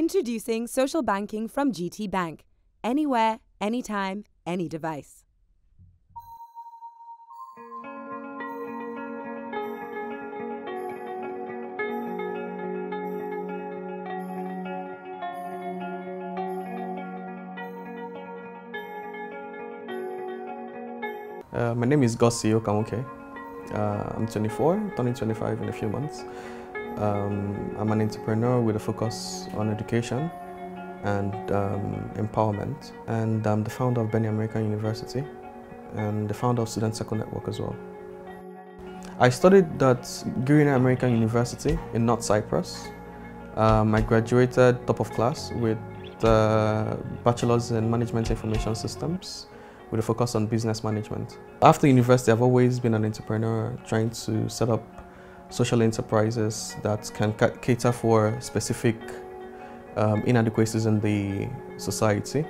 Introducing social banking from GT Bank. Anywhere, anytime, any device. My name is Gossy Ukanwoke. I'm 24, turning 25 in a few months. I'm an entrepreneur with a focus on education and empowerment. And I'm the founder of American University and the founder of Student Circle Network as well. I studied at American University in North Cyprus. I graduated top of class with Bachelor's in Management Information Systems with a focus on business management. After university, I've always been an entrepreneur trying to set up social enterprises that can cater for specific inadequacies in the society.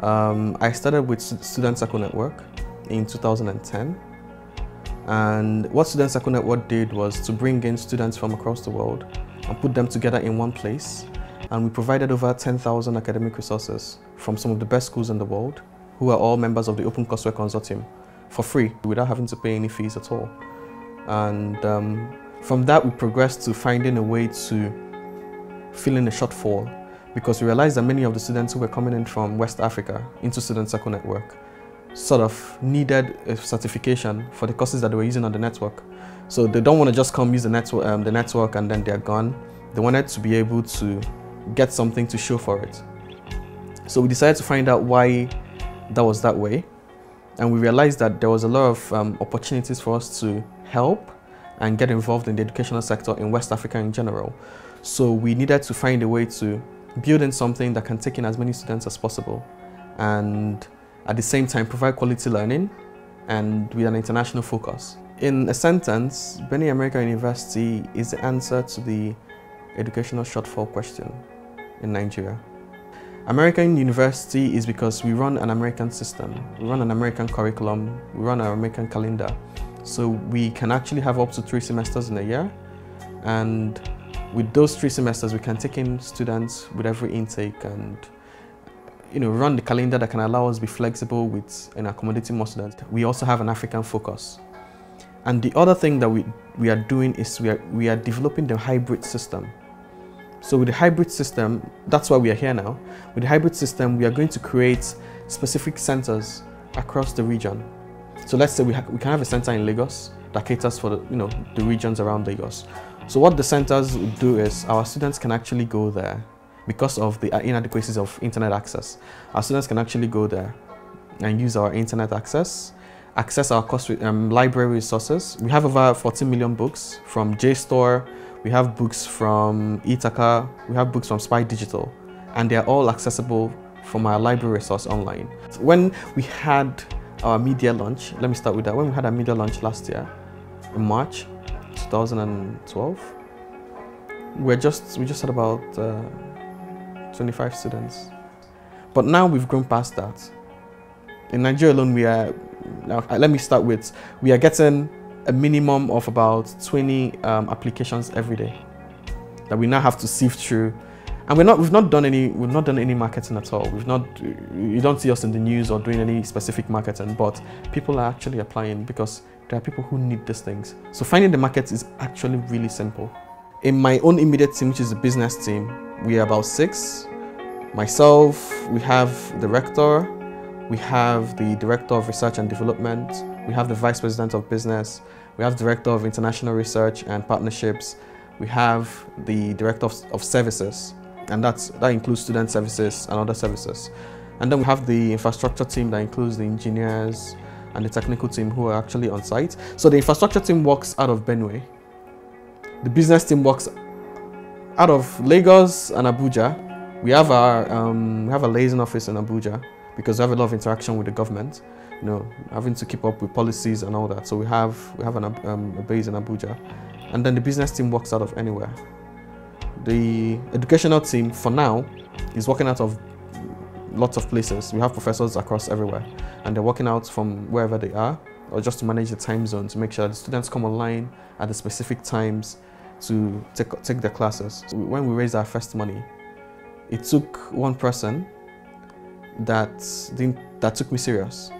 I started with Student Circle Network in 2010. And what Student Circle Network did was to bring in students from across the world and put them together in one place. And we provided over 10,000 academic resources from some of the best schools in the world, who are all members of the Open Courseware Consortium, for free, without having to pay any fees at all. And from that, we progressed to finding a way to fill in a shortfall, because we realized that many of the students who were coming in from West Africa into Student Circle Network sort of needed a certification for the courses that they were using on the network. So they don't want to just come use the network and then they're gone. They wanted to be able to get something to show for it. So we decided to find out why that was that way, and we realized that there was a lot of opportunities for us to help and get involved in the educational sector in West Africa in general. So we needed to find a way to build in something that can take in as many students as possible, and at the same time provide quality learning and with an international focus. In a sentence, American University is the answer to the educational shortfall question in Nigeria. American University is because we run an American system, we run an American curriculum, we run an American calendar. So we can actually have up to 3 semesters in a year. And with those 3 semesters, we can take in students with every intake and run the calendar that can allow us to be flexible with accommodating more students. We also have an African focus. And the other thing that we are doing is we are developing the hybrid system. So with the hybrid system, that's why we are here now. With the hybrid system, we are going to create specific centers across the region. So let's say we can have a center in Lagos that caters for the regions around Lagos. So what the centers would do is our students can actually go there because of the inadequacies of internet access. Our students can actually go there and use our internet access our course library resources. We have over 14 million books from JSTOR. We have books from Itaka, we have books from Spy Digital, and they are all accessible from our library resource online. When we had our media launch, let me start with that. When we had our media launch last year, in March 2012, we just had about 25 students. But now we've grown past that. In Nigeria alone, we are getting a minimum of about 20 applications every day that we now have to sift through, and we've not done any marketing at all. You don't see us in the news or doing any specific marketing, but people are actually applying because there are people who need these things. So finding the market is actually really simple. In my own immediate team, which is the business team, we are about 6. Myself, we have the rector, we have the director of research and development, we have the vice president of business, we have director of international research and partnerships, we have the director of services, and that includes student services and other services. And then we have the infrastructure team that includes the engineers and the technical team who are actually on site. So the infrastructure team works out of Benue. The business team works out of Lagos and Abuja. We have a liaison office in Abuja because we have a lot of interaction with the government, having to keep up with policies and all that. So we have a base in Abuja, and then the business team works out of anywhere. The educational team, for now, is working out of lots of places. We have professors across everywhere, and they're working out from wherever they are, or just to manage the time zone to make sure that the students come online at the specific times to take their classes. So when we raised our first money, it took one person that took me serious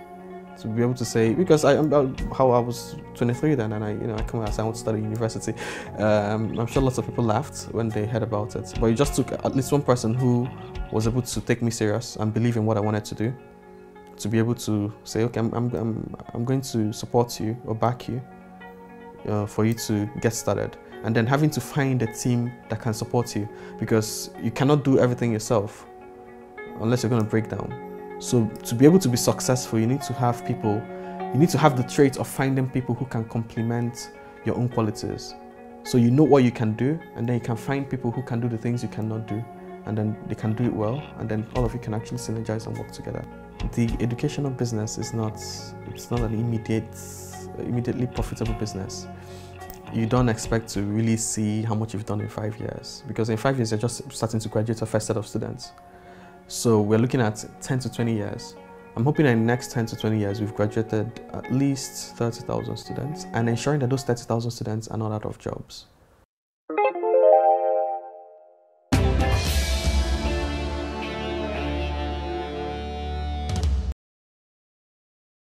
to be able to say, because how I was 23 then, and I come out and say I want to study university. I'm sure lots of people laughed when they heard about it, but it just took at least one person who was able to take me serious and believe in what I wanted to do, to be able to say, okay, I'm going to support you or back you for you to get started, and then having to find a team that can support you, because you cannot do everything yourself unless you're going to break down. So to be able to be successful, you need to have people, you need to have the trait of finding people who can complement your own qualities. So you know what you can do, and then you can find people who can do the things you cannot do, and then they can do it well, and then all of you can actually synergize and work together. The educational business is it's not an immediately profitable business. You don't expect to really see how much you've done in 5 years, because in 5 years you're just starting to graduate a first set of students. So we're looking at 10 to 20 years. I'm hoping that in the next 10 to 20 years we've graduated at least 30,000 students, and ensuring that those 30,000 students are not out of jobs.